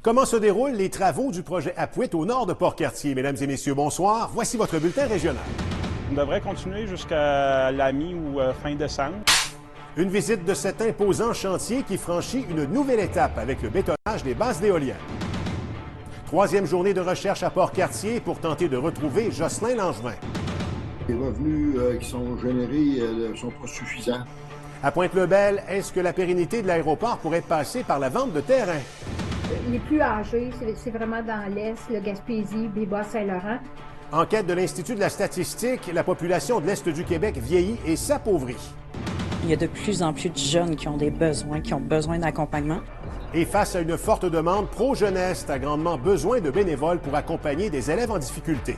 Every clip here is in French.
Comment se déroulent les travaux du projet Apuiat au nord de Port-Cartier? Mesdames et messieurs, bonsoir. Voici votre bulletin régional. On devrait continuer jusqu'à la mi- ou fin décembre. Une visite de cet imposant chantier qui franchit une nouvelle étape avec le bétonnage des bases d'éoliennes. Troisième journée de recherche à Port-Cartier pour tenter de retrouver Jocelyn Langevin. Les revenus qui sont générés ne sont pas suffisants. À Pointe-le-Bel, est-ce que la pérennité de l'aéroport pourrait passer par la vente de terrain? Les plus âgés, c'est vraiment dans l'Est, le Gaspésie, les Bas-Saint-Laurent. Enquête de l'Institut de la statistique, la population de l'Est du Québec vieillit et s'appauvrit. Il y a de plus en plus de jeunes qui ont des besoins, qui ont besoin d'accompagnement. Et face à une forte demande, Pro-Jeunesse a grandement besoin de bénévoles pour accompagner des élèves en difficulté.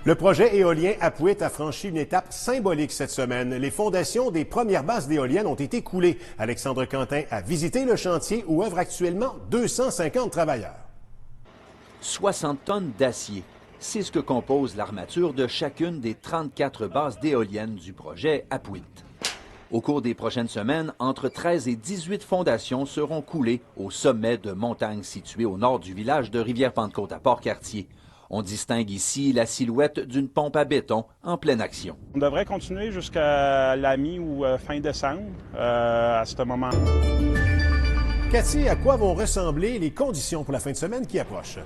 Le projet éolien Apuiat a franchi une étape symbolique cette semaine. Les fondations des premières bases d'éoliennes ont été coulées. Alexandre Quentin a visité le chantier où œuvrent actuellement 250 travailleurs. 60 tonnes d'acier. C'est ce que compose l'armature de chacune des 34 bases d'éoliennes du projet Apuiat. Au cours des prochaines semaines, entre 13 et 18 fondations seront coulées au sommet de montagnes situées au nord du village de Rivière-Pentecôte à Port-Cartier. On distingue ici la silhouette d'une pompe à béton en pleine action. On devrait continuer jusqu'à la mi- ou fin décembre à ce moment. Cathy, à quoi vont ressembler les conditions pour la fin de semaine qui approche?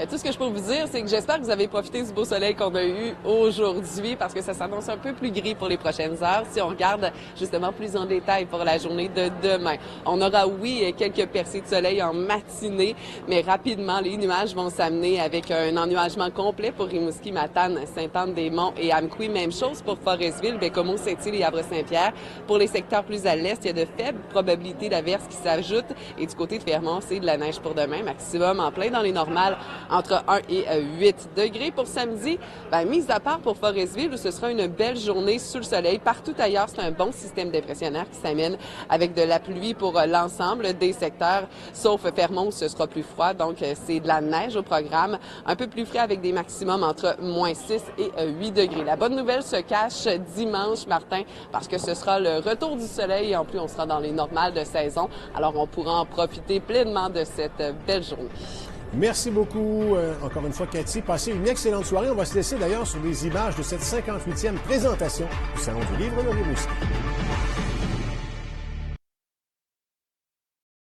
Tout ce que je peux vous dire, c'est que j'espère que vous avez profité du beau soleil qu'on a eu aujourd'hui parce que ça s'annonce un peu plus gris pour les prochaines heures. Si on regarde justement plus en détail pour la journée de demain, on aura, oui, quelques percées de soleil en matinée, mais rapidement, les nuages vont s'amener avec un ennuagement complet pour Rimouski, Matane, Sainte-Anne-des-Monts et Amqui. Même chose pour Forestville, Bécomo, Sept-Îles et Havre-Saint-Pierre. Pour les secteurs plus à l'est, il y a de faibles probabilités d'averses qui s'ajoutent. Et du côté de Fermont, c'est de la neige pour demain, maximum en plein dans les normales, entre 1 et 8 degrés. Pour samedi, mis à part pour Forestville, où ce sera une belle journée sous le soleil. Partout ailleurs, c'est un bon système dépressionnaire qui s'amène avec de la pluie pour l'ensemble des secteurs, sauf Fermont, où ce sera plus froid. Donc, c'est de la neige au programme. Un peu plus frais avec des maximums entre moins 6 et 8 degrés. La bonne nouvelle se cache dimanche, Martin, parce que ce sera le retour du soleil et en plus, on sera dans les normales de saison. Alors, on pourra en profiter pleinement de cette belle journée. Merci beaucoup, encore une fois, Cathy. Passez une excellente soirée. On va se laisser d'ailleurs sur des images de cette 58e présentation du Salon du Livre de Rimouski.